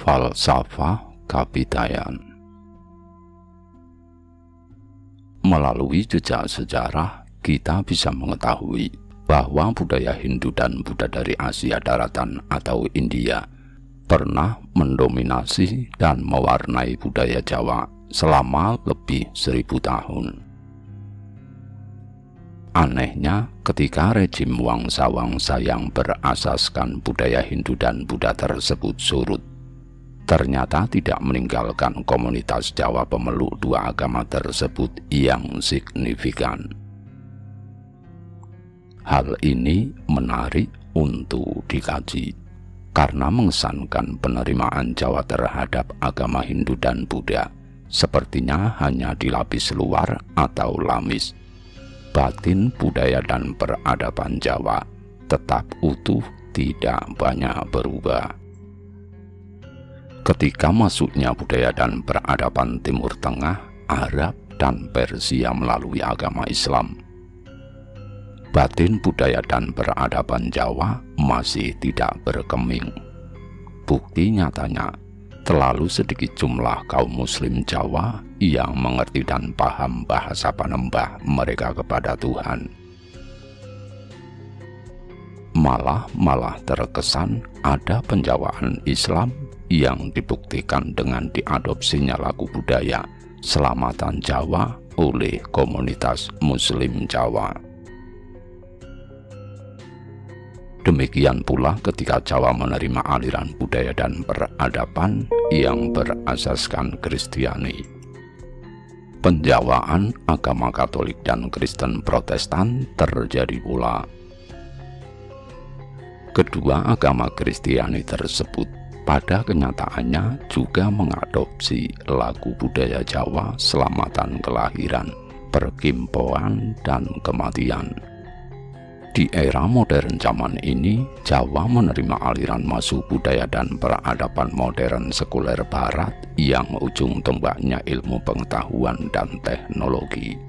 Falsafah Kabitayan. Melalui jejak sejarah, kita bisa mengetahui bahwa budaya Hindu dan Buddha dari Asia Daratan atau India pernah mendominasi dan mewarnai budaya Jawa selama lebih 1000 tahun. Anehnya, ketika rejim wangsa-wangsa yang berasaskan budaya Hindu dan Buddha tersebut surut, ternyata tidak meninggalkan komunitas Jawa pemeluk dua agama tersebut yang signifikan. Hal ini menarik untuk dikaji, karena mengesankan penerimaan Jawa terhadap agama Hindu dan Buddha sepertinya hanya dilapis luar atau lamis. Batin budaya dan peradaban Jawa tetap utuh, tidak banyak berubah. Ketika masuknya budaya dan peradaban Timur Tengah, Arab, dan Persia melalui agama Islam, batin budaya dan peradaban Jawa masih tidak berkeming. Bukti nyatanya, terlalu sedikit jumlah kaum muslim Jawa yang mengerti dan paham bahasa panembah mereka kepada Tuhan. Malah terkesan ada penjawaan Islam yang dibuktikan dengan diadopsinya lagu budaya Selamatan Jawa oleh komunitas muslim Jawa. Demikian pula ketika Jawa menerima aliran budaya dan peradaban yang berasaskan Kristiani. Penjawaan agama Katolik dan Kristen Protestan terjadi pula. Kedua agama Kristiani tersebut pada kenyataannya juga mengadopsi lagu budaya Jawa Selamatan Kelahiran, Perkimpoan, dan Kematian. Di era modern zaman ini, Jawa menerima aliran masuk budaya dan peradaban modern sekuler barat yang ujung tombaknya ilmu pengetahuan dan teknologi.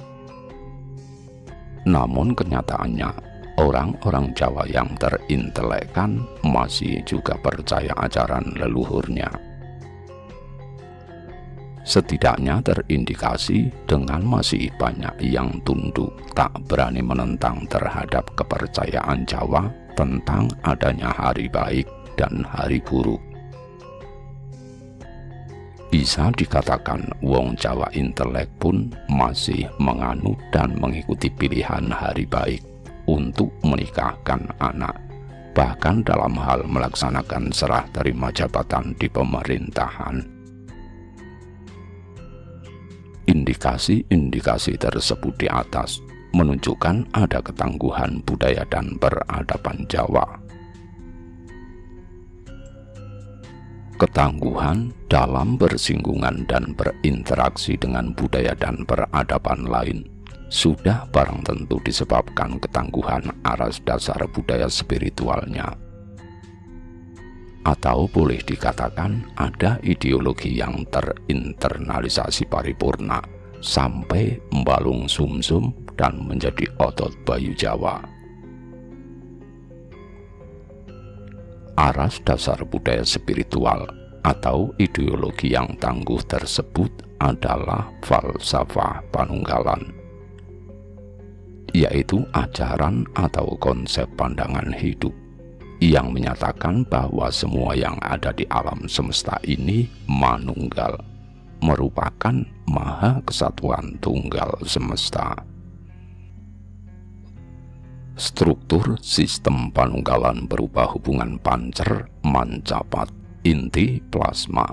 Namun kenyataannya, orang-orang Jawa yang terintelekkan masih juga percaya ajaran leluhurnya. Setidaknya terindikasi dengan masih banyak yang tunduk tak berani menentang terhadap kepercayaan Jawa tentang adanya hari baik dan hari buruk. Bisa dikatakan wong Jawa intelek pun masih menganut dan mengikuti pilihan hari baik untuk menikahkan anak, bahkan dalam hal melaksanakan serah terima jabatan di pemerintahan. Indikasi-indikasi tersebut di atas menunjukkan ada ketangguhan budaya dan peradaban Jawa. Ketangguhan dalam bersinggungan dan berinteraksi dengan budaya dan peradaban lain sudah barang tentu disebabkan ketangguhan aras dasar budaya spiritualnya. Atau boleh dikatakan ada ideologi yang terinternalisasi paripurna sampai membalung sumsum dan menjadi otot bayu Jawa. Aras dasar budaya spiritual atau ideologi yang tangguh tersebut adalah falsafah panunggalan, yaitu ajaran atau konsep pandangan hidup yang menyatakan bahwa semua yang ada di alam semesta ini manunggal, merupakan maha kesatuan tunggal semesta. Struktur sistem panunggalan berupa hubungan pancer, mancapat, inti, plasma,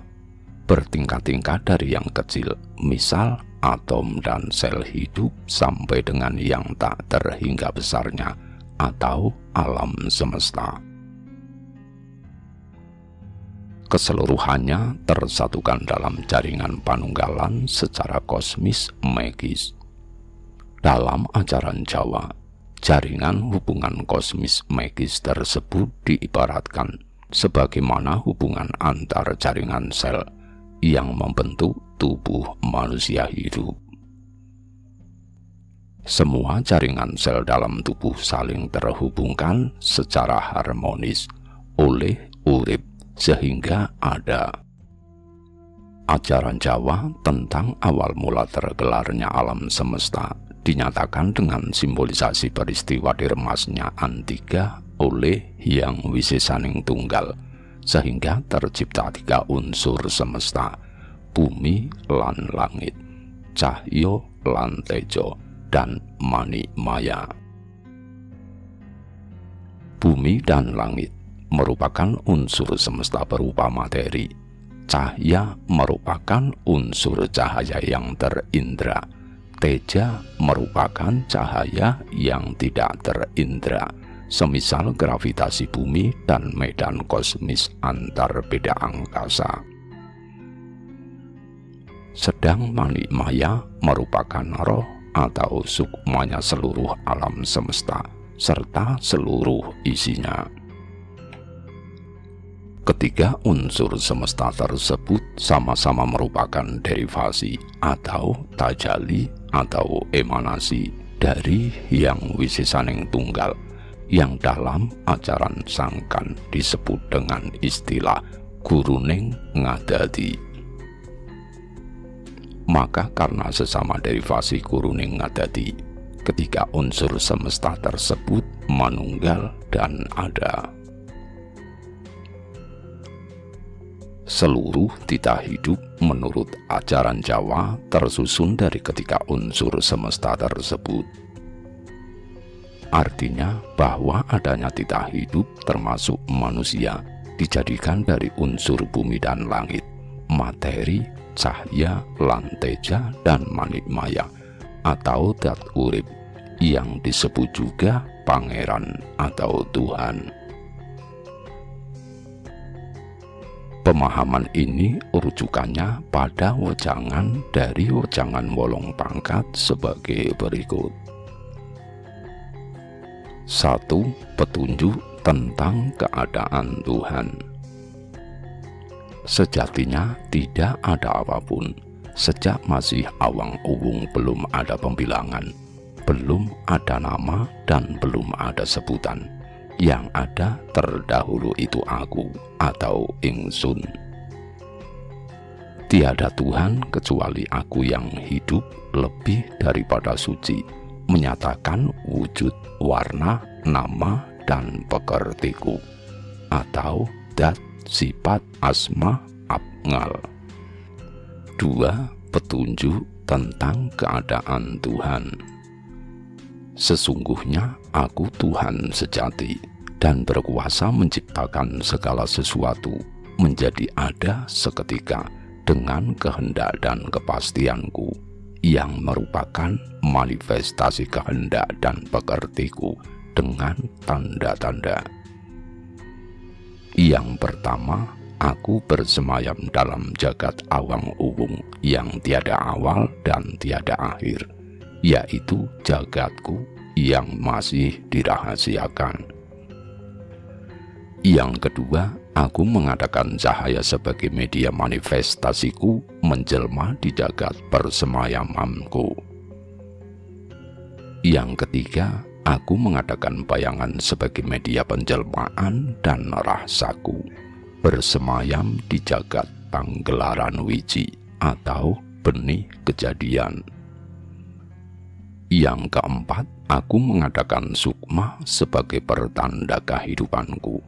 bertingkat-tingkat dari yang kecil, misal atom dan sel hidup, sampai dengan yang tak terhingga besarnya atau alam semesta. Keseluruhannya tersatukan dalam jaringan panunggalan secara kosmis magis. Dalam ajaran Jawa, jaringan hubungan kosmis magis tersebut diibaratkan sebagaimana hubungan antar jaringan sel yang membentuk tubuh manusia hidup. Semua jaringan sel dalam tubuh saling terhubungkan secara harmonis oleh urip, sehingga ada Ajaran Jawa tentang awal mula tergelarnya alam semesta dinyatakan dengan simbolisasi peristiwa diremasnya Antiga oleh Hyang Wisesaning Tunggal, sehingga tercipta 3 unsur semesta: bumi lan langit, cahyo lan tejo, dan manikmaya. Bumi dan langit merupakan unsur semesta berupa materi. Cahya merupakan unsur cahaya yang terindra. Teja merupakan cahaya yang tidak terindra, semisal gravitasi bumi dan medan kosmis antar beda angkasa. Sedang manikmaya merupakan roh atau sukmanya seluruh alam semesta serta seluruh isinya. Ketiga unsur semesta tersebut sama-sama merupakan derivasi atau tajali atau emanasi dari Hyang Wisesaning Tunggal yang dalam ajaran Sangkan disebut dengan istilah guruning ngadadi. Maka karena sesama derivasi guruning ngadadi, ketiga unsur semesta tersebut manunggal dan ada. Seluruh titah hidup menurut ajaran Jawa tersusun dari ketiga unsur semesta tersebut. Artinya bahwa adanya titah hidup termasuk manusia dijadikan dari unsur bumi dan langit, materi, cahya, lan teja, dan manikmaya atau dat urip yang disebut juga Pangeran atau Tuhan. Pemahaman ini rujukannya pada wejangan dari wejangan Wolong Pangkat sebagai berikut. 1. Petunjuk tentang keadaan Tuhan. Sejatinya tidak ada apapun. Sejak masih awang-uwung belum ada pembilangan, belum ada nama, dan belum ada sebutan. Yang ada terdahulu itu aku atau ingsun. Tiada Tuhan kecuali aku yang hidup lebih daripada suci, menyatakan wujud, warna, nama, dan pekertiku, atau dat, sifat, asma, afngal. 2. Petunjuk tentang keadaan Tuhan. Sesungguhnya aku Tuhan sejati dan berkuasa menciptakan segala sesuatu menjadi ada seketika dengan kehendak dan kepastianku yang merupakan manifestasi kehendak dan pekertiku dengan tanda-tanda. Yang pertama, aku bersemayam dalam jagat awang-uwung yang tiada awal dan tiada akhir, yaitu jagatku yang masih dirahasiakan. Yang kedua, aku mengadakan cahaya sebagai media manifestasiku menjelma di jagat persemayamanku. Yang ketiga, aku mengadakan bayangan sebagai media penjelmaan dan rasaku bersemayam di jagat panggelaran wiji atau benih kejadian. Yang keempat, aku mengadakan sukma sebagai pertanda kehidupanku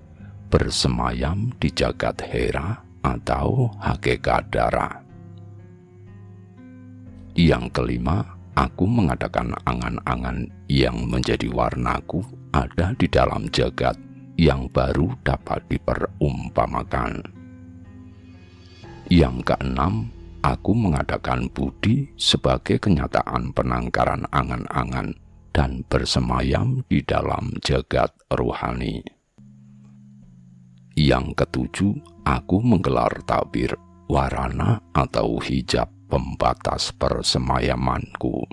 bersemayam di jagat hera atau hakikat darah. Yang kelima, aku mengadakan angan-angan yang menjadi warnaku ada di dalam jagat yang baru dapat diperumpamakan. Yang keenam, aku mengadakan budi sebagai kenyataan penangkaran angan-angan dan bersemayam di dalam jagat rohani. Yang ketujuh, aku menggelar tabir, warana atau hijab pembatas persemayamanku.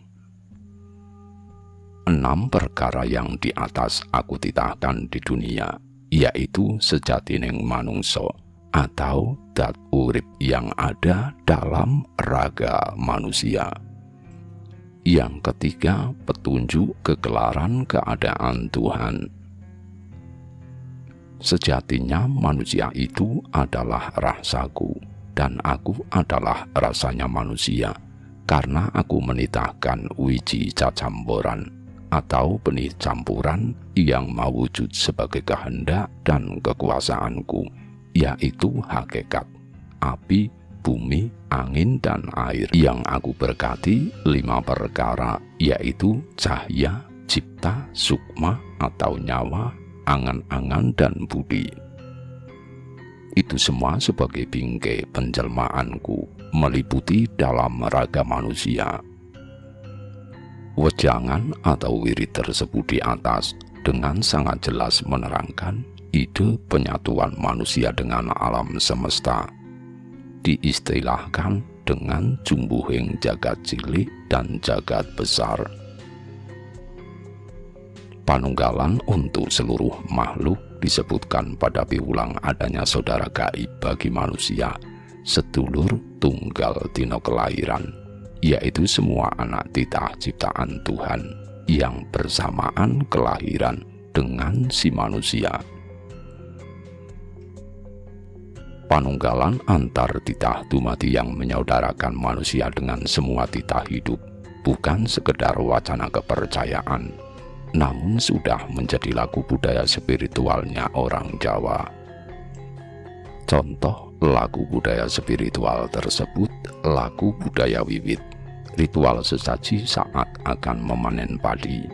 6 perkara yang di atas aku titahkan di dunia, yaitu sejatining manungso atau dat urip yang ada dalam raga manusia. Yang ketiga, petunjuk kegelaran keadaan Tuhan. Sejatinya manusia itu adalah rasaku dan aku adalah rasanya manusia, karena aku menitahkan wiji cacamboran atau benih campuran yang mewujud sebagai kehendak dan kekuasaanku, yaitu hakikat, api, bumi, angin, dan air. Yang aku berkati 5 perkara, yaitu cahaya, cipta, sukma atau nyawa, angan-angan, dan budi. Itu semua sebagai bingkai penjelmaanku, meliputi dalam raga manusia. Wejangan atau wirid tersebut di atas dengan sangat jelas menerangkan ide penyatuan manusia dengan alam semesta. Diistilahkan dengan jumbuhing jagat cilik dan jagat besar. Panunggalan untuk seluruh makhluk disebutkan pada piwulang adanya saudara gaib bagi manusia, sedulur tunggal dina kelahiran, yaitu semua anak titah ciptaan Tuhan yang bersamaan kelahiran dengan si manusia. Panunggalan antar titah dumadi yang menyaudarakan manusia dengan semua titah hidup bukan sekedar wacana kepercayaan, namun sudah menjadi laku budaya spiritualnya orang Jawa. Contoh laku budaya spiritual tersebut, laku budaya wiwit, ritual sesaji saat akan memanen padi.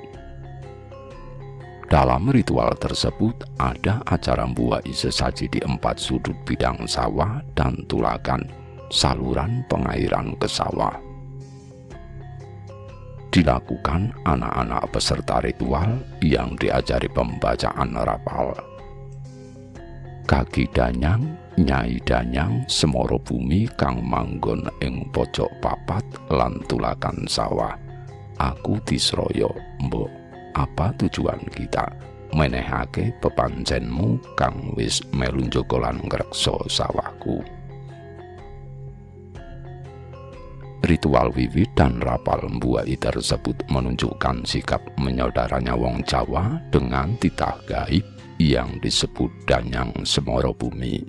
Dalam ritual tersebut ada acara mbuai sesaji di 4 sudut bidang sawah dan tulakan, saluran pengairan ke sawah. Dilakukan anak-anak peserta ritual yang diajari pembacaan rapal. Kaki danyang, nyai danyang, semoro bumi kang manggon ing pojok papat lan tulakan sawah. Aku disroyo, mbok, apa tujuan kita? Menehake pepancenmu kang wis melu njogo lan ngrekso sawahku. Ritual wiwit dan rapal mbuai tersebut menunjukkan sikap menyaudaranya wong Jawa dengan titah gaib yang disebut danyang semoro bumi,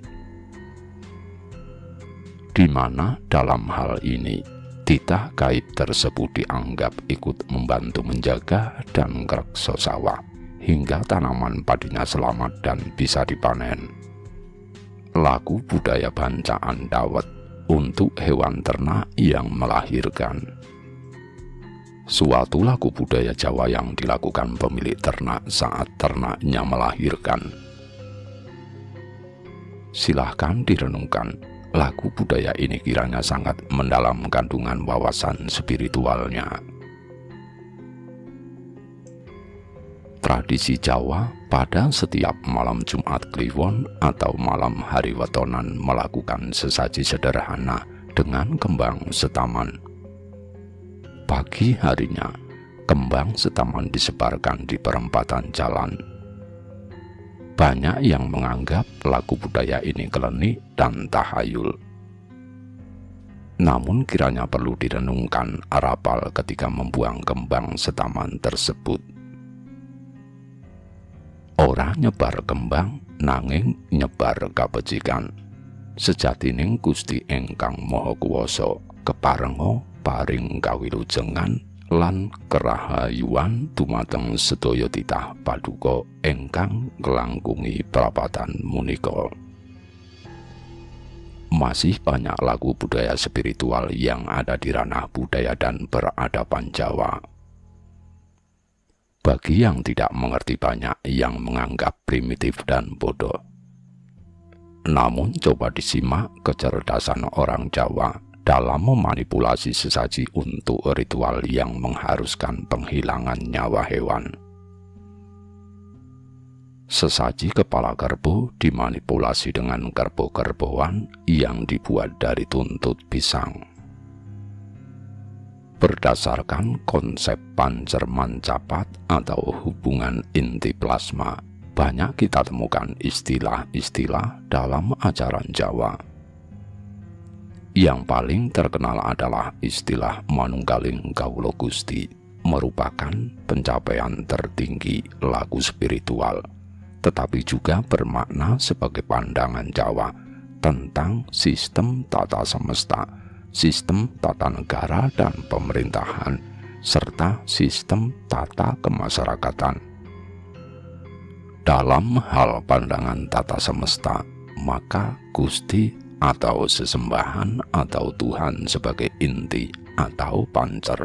di mana dalam hal ini titah gaib tersebut dianggap ikut membantu menjaga dan ngrekso sawah hingga tanaman padinya selamat dan bisa dipanen. Laku budaya bancaan dawet untuk hewan ternak yang melahirkan. Suatu laku budaya Jawa yang dilakukan pemilik ternak saat ternaknya melahirkan. Silahkan direnungkan, laku budaya ini kiranya sangat mendalam kandungan wawasan spiritualnya. Tradisi Jawa pada setiap malam Jumat Kliwon atau malam hari wetonan melakukan sesaji sederhana dengan kembang setaman. Pagi harinya, kembang setaman disebarkan di perempatan jalan. Banyak yang menganggap laku budaya ini klenik dan tahayul. Namun kiranya perlu direnungkan rapal ketika membuang kembang setaman tersebut. Ora nyebar kembang nanging nyebar kabecikan. Sejatining Gusti ingkang Maha Kuwasa keparenga paring kawilujengan lan kerahayuan dumateng sedaya titah paduka ingkang nglangkungi prapatan punika. Masih banyak laku budaya spiritual yang ada di ranah budaya dan peradaban Jawa. Bagi yang tidak mengerti banyak yang menganggap primitif dan bodoh. Namun coba disimak kecerdasan orang Jawa dalam memanipulasi sesaji untuk ritual yang mengharuskan penghilangan nyawa hewan. Sesaji kepala kerbau dimanipulasi dengan kerbau-kerbauan yang dibuat dari tuntut pisang. Berdasarkan konsep pancerman capat atau hubungan inti plasma, banyak kita temukan istilah-istilah dalam ajaran Jawa. Yang paling terkenal adalah istilah manunggaling kawula Gusti, merupakan pencapaian tertinggi laku spiritual, tetapi juga bermakna sebagai pandangan Jawa tentang sistem tata semesta, sistem tata negara dan pemerintahan, serta sistem tata kemasyarakatan. Dalam hal pandangan tata semesta, maka Gusti atau sesembahan atau Tuhan sebagai inti atau pancer,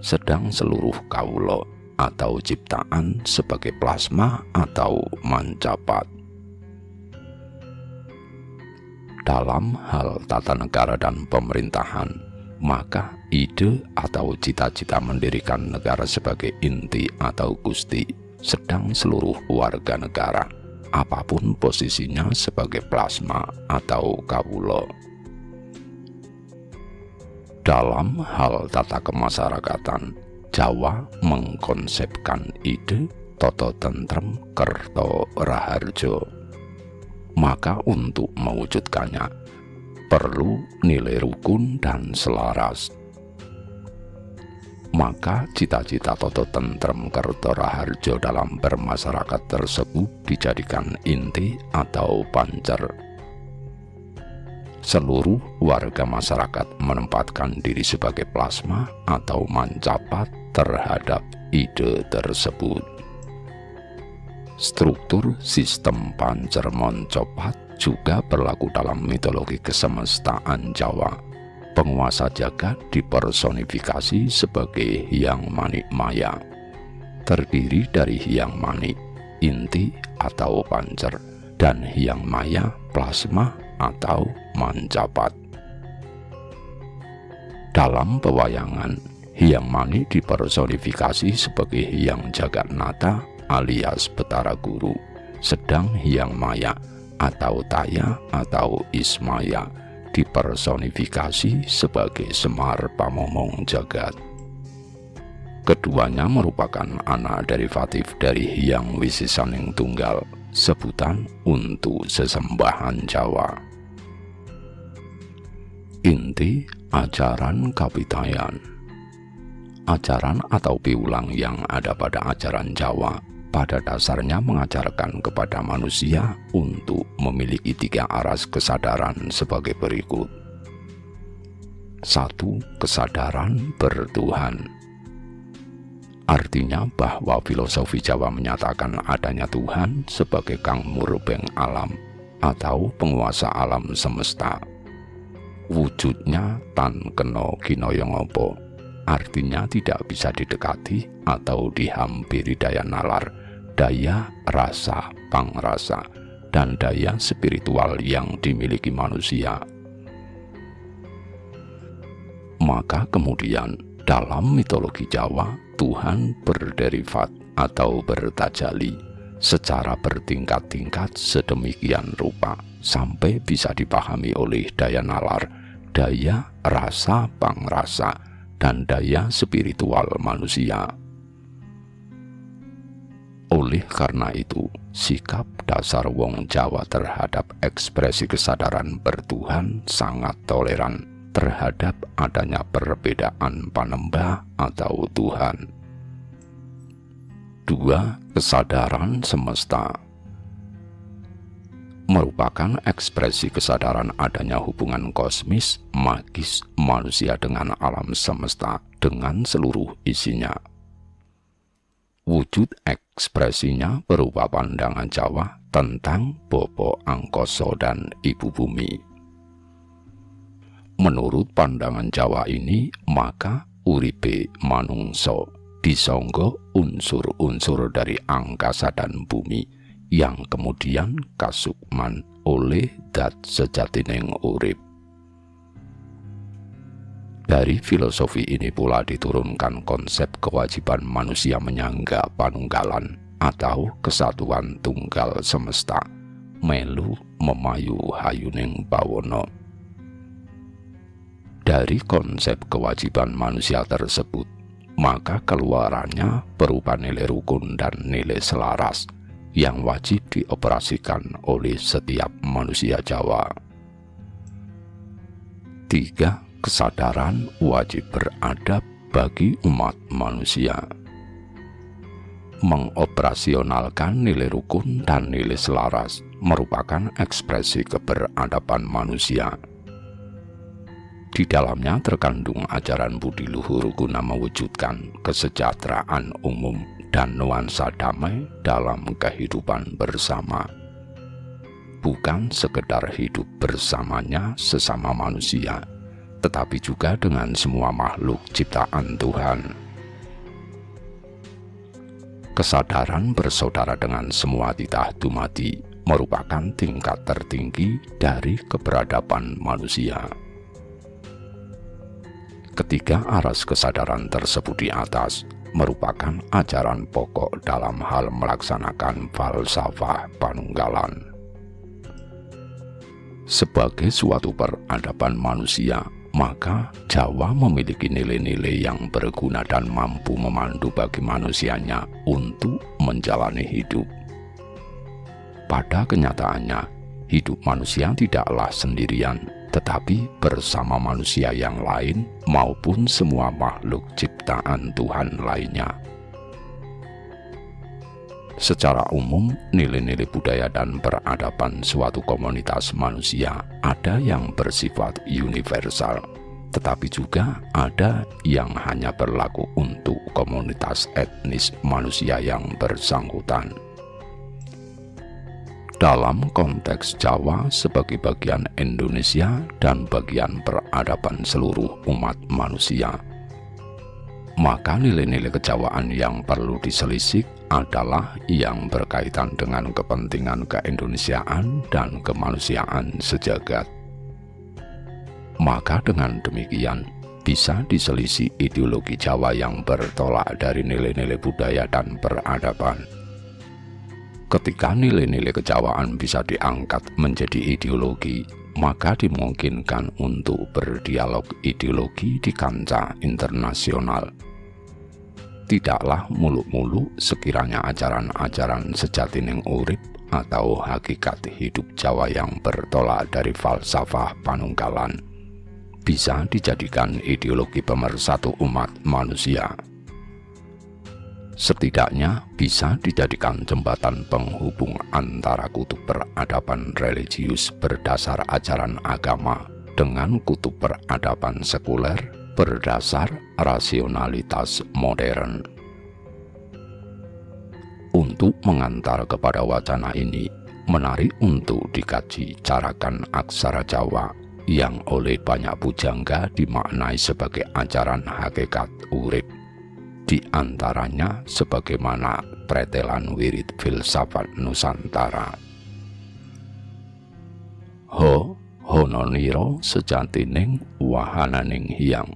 sedang seluruh kaulo atau ciptaan sebagai plasma atau mancapat. Dalam hal tata negara dan pemerintahan, maka ide atau cita-cita mendirikan negara sebagai inti atau Gusti, sedang seluruh warga negara, apapun posisinya sebagai plasma atau kawulo. Dalam hal tata kemasyarakatan, Jawa mengkonsepkan ide Toto Tentrem Kerto Raharjo. Maka untuk mewujudkannya perlu nilai rukun dan selaras. Maka cita-cita Toto Tentrem Kerto Raharjo dalam bermasyarakat tersebut dijadikan inti atau pancer. Seluruh warga masyarakat menempatkan diri sebagai plasma atau mancapat terhadap ide tersebut. Struktur sistem pancer mancapat juga berlaku dalam mitologi kesemestaan Jawa. Penguasa jagat dipersonifikasi sebagai Hyang Manik Maya, terdiri dari Hyang Manik, inti atau pancer, dan Hyang Maya, plasma atau mancapat. Dalam pewayangan, Hyang Manik dipersonifikasi sebagai Hyang Jagatnata alias Betara Guru, sedang Hyang Maya atau Taya atau Ismaya dipersonifikasi sebagai Semar Pamomong Jagat. Keduanya merupakan anak derivatif dari Hyang Wisisaning Tunggal, sebutan untuk sesembahan Jawa. Inti ajaran Kapitayan. Ajaran atau piulang yang ada pada ajaran Jawa pada dasarnya mengajarkan kepada manusia untuk memiliki 3 aras kesadaran sebagai berikut. 1. Kesadaran bertuhan. Artinya bahwa filosofi Jawa menyatakan adanya Tuhan sebagai Kang Murbeng alam atau penguasa alam semesta. Wujudnya tan kena kinaya ngopo, artinya tidak bisa didekati atau dihampiri daya nalar, daya rasa, pangrasa, dan daya spiritual yang dimiliki manusia. Maka kemudian dalam mitologi Jawa, Tuhan berderivat atau bertajali secara bertingkat-tingkat sedemikian rupa sampai bisa dipahami oleh daya nalar, daya rasa, pangrasa, dan daya spiritual manusia. Oleh karena itu, sikap dasar wong Jawa terhadap ekspresi kesadaran bertuhan sangat toleran terhadap adanya perbedaan panembah atau Tuhan. 2. Kesadaran semesta. Merupakan ekspresi kesadaran adanya hubungan kosmis, magis manusia dengan alam semesta dengan seluruh isinya. Wujud ekspresinya berupa pandangan Jawa tentang Bopo Angkoso dan Ibu Bumi. Menurut pandangan Jawa ini, maka uripe manungso disangga unsur-unsur dari angkasa dan bumi yang kemudian kasukman oleh dat sejatining urip. Dari filosofi ini pula diturunkan konsep kewajiban manusia menyangga panunggalan atau kesatuan tunggal semesta, melu memayu hayuning bawono. Dari konsep kewajiban manusia tersebut, maka keluarannya berupa nilai rukun dan nilai selaras yang wajib dioperasikan oleh setiap manusia Jawa. 3. Kesadaran wajib beradab bagi umat manusia. Mengoperasionalkan nilai rukun dan nilai selaras merupakan ekspresi keberadaban manusia. Di dalamnya terkandung ajaran budi luhur guna mewujudkan kesejahteraan umum dan nuansa damai dalam kehidupan bersama. Bukan sekedar hidup bersamanya sesama manusia, tetapi juga dengan semua makhluk ciptaan Tuhan. Kesadaran bersaudara dengan semua titah dumadi merupakan tingkat tertinggi dari keberadaban manusia. Ketiga aras kesadaran tersebut di atas merupakan ajaran pokok dalam hal melaksanakan falsafah panunggalan. Sebagai suatu peradaban manusia, maka Jawa memiliki nilai-nilai yang berguna dan mampu memandu bagi manusianya untuk menjalani hidup. Pada kenyataannya, hidup manusia tidaklah sendirian, tetapi bersama manusia yang lain maupun semua makhluk ciptaan Tuhan lainnya. Secara umum, nilai-nilai budaya dan peradaban suatu komunitas manusia ada yang bersifat universal, tetapi juga ada yang hanya berlaku untuk komunitas etnis manusia yang bersangkutan. Dalam konteks Jawa sebagai bagian Indonesia dan bagian peradaban seluruh umat manusia, maka nilai-nilai kejawaan yang perlu diselisih adalah yang berkaitan dengan kepentingan keindonesiaan dan kemanusiaan sejagat. Maka dengan demikian bisa diselisih ideologi Jawa yang bertolak dari nilai-nilai budaya dan peradaban. Ketika nilai-nilai kejawaan bisa diangkat menjadi ideologi, maka dimungkinkan untuk berdialog ideologi di kancah internasional. Tidaklah muluk-muluk sekiranya ajaran-ajaran sejatining urip atau hakikat hidup Jawa yang bertolak dari falsafah panunggalan bisa dijadikan ideologi pemersatu umat manusia. Setidaknya bisa dijadikan jembatan penghubung antara kutub peradaban religius berdasar ajaran agama dengan kutub peradaban sekuler berdasar rasionalitas modern. Untuk mengantar kepada wacana ini, menarik untuk dikaji carakan aksara Jawa yang oleh banyak pujangga dimaknai sebagai ajaran hakikat urip. Di antaranya sebagaimana pretelan wirid filsafat Nusantara. Hononiro sejatining wahananing hyang.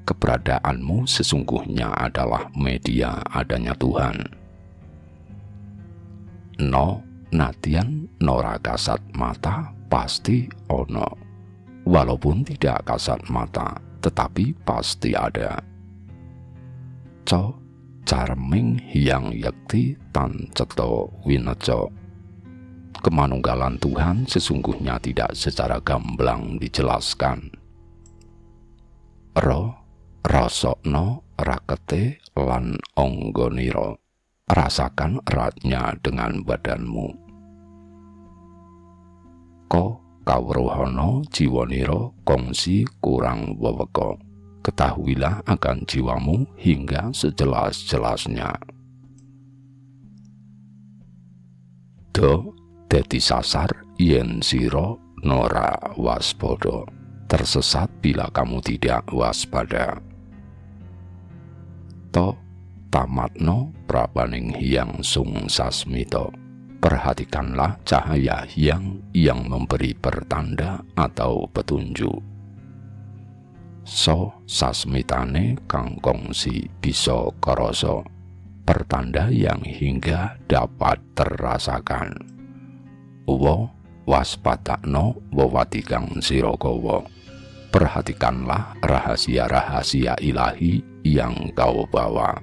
Keberadaanmu sesungguhnya adalah media adanya Tuhan. No natian nora kasat mata pasti ono. Walaupun tidak kasat mata, tetapi pasti ada. Carming hyang yakti tan ceto wineco. Kemanunggalan Tuhan sesungguhnya tidak secara gamblang dijelaskan. Rasokno rakete lan onggoniro. Rasakan eratnya dengan badanmu. Kawruhono jiwaniro kongsi kurang weweko. Ketahuilah akan jiwamu hingga sejelas-jelasnya. Dadi sasar yen siro nora waspada. Tersesat bila kamu tidak waspada. Tamatno prabaning hyang sung sasmito. Perhatikanlah cahaya hyang yang memberi pertanda atau petunjuk. Sasmitane kang kongsi bisa karasa, pertanda yang hingga dapat terasakan. Waspadakno wawati kang sira gawa. Perhatikanlah rahasia-rahasia ilahi yang kau bawa.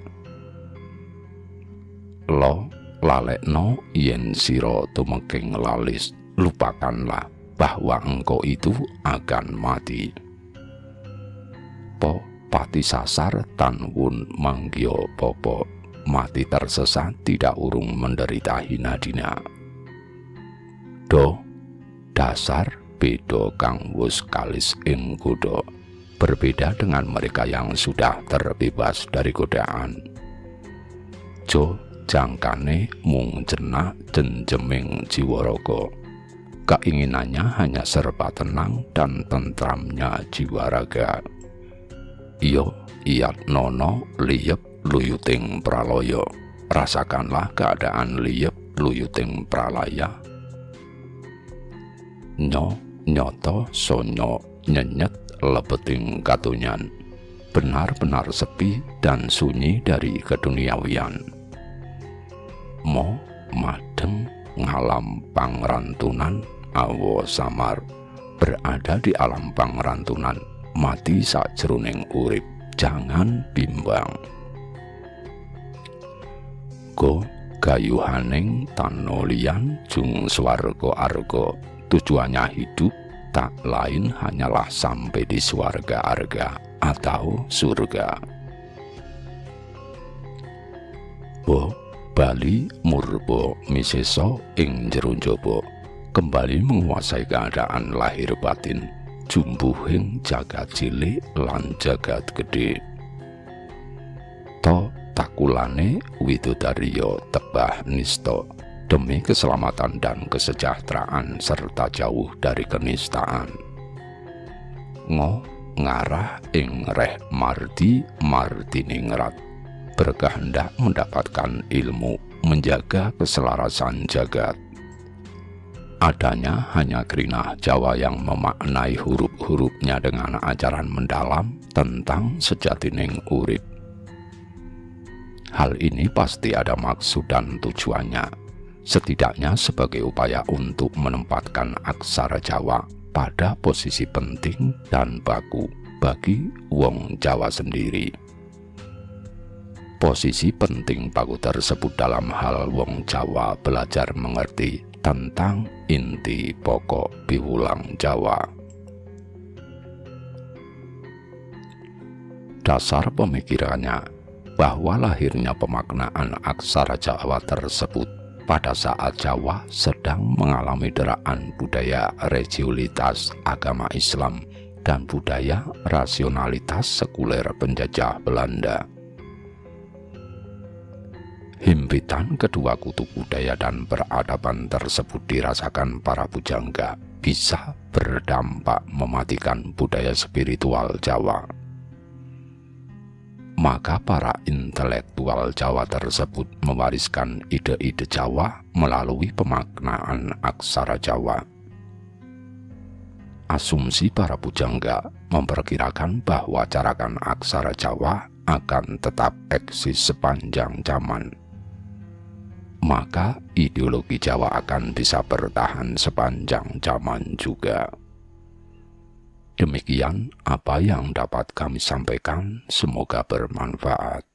Lalekno yen sira tumengking lalis, lupakanlah bahwa engkau itu akan mati. Pati sasar tanwun manggyo popo. Mati tersesat tidak urung menderita hina dina. Do dasar beda kang wus kalis ing godha, berbeda dengan mereka yang sudah terbebas dari godaan. Jo jangkane mung jenak jenjeming jiwa raga, keinginannya hanya serba tenang dan tentramnya jiwa raga. Iyo iyat nono liyep luyuting pralaya, rasakanlah keadaan liyep luyuting pralaya. Nyo nyoto sonyo nyenyet lebeting katunyan, benar-benar sepi dan sunyi dari keduniawian. Mo madeng ngalam pangrantunan awo samar, berada di alam pangrantunan, mati sajroning urip, jangan bimbang. Go gayuhaning tanolian jung swarga arga, tujuannya hidup tak lain hanyalah sampai di swarga arga atau surga. Bo bali murbo miseso ing jero njaba, kembali menguasai keadaan lahir batin, jumbuhing jagat cilik lan jagat gede. To takulane widodariya tebah nista, demi keselamatan dan kesejahteraan serta jauh dari kenistaan. Ngo ngarah ing reh mardi ningrat, berkehendak mendapatkan ilmu, menjaga keselarasan jagat. Adanya hanya Krinah Jawa yang memaknai huruf-hurufnya dengan ajaran mendalam tentang sejatining urip. Hal ini pasti ada maksud dan tujuannya, setidaknya sebagai upaya untuk menempatkan aksara Jawa pada posisi penting dan baku bagi wong Jawa sendiri. Posisi penting baku tersebut dalam hal wong Jawa belajar mengerti tentang inti pokok piwulang Jawa. Dasar pemikirannya bahwa lahirnya pemaknaan aksara Jawa tersebut pada saat Jawa sedang mengalami deraan budaya religiulitas agama Islam dan budaya rasionalitas sekuler penjajah Belanda. Himpitan kedua kutub budaya dan peradaban tersebut dirasakan para pujangga bisa berdampak mematikan budaya spiritual Jawa. Maka para intelektual Jawa tersebut mewariskan ide-ide Jawa melalui pemaknaan aksara Jawa. Asumsi para pujangga memperkirakan bahwa carakan aksara Jawa akan tetap eksis sepanjang zaman. Maka ideologi Jawa akan bisa bertahan sepanjang zaman juga. Demikian apa yang dapat kami sampaikan, semoga bermanfaat.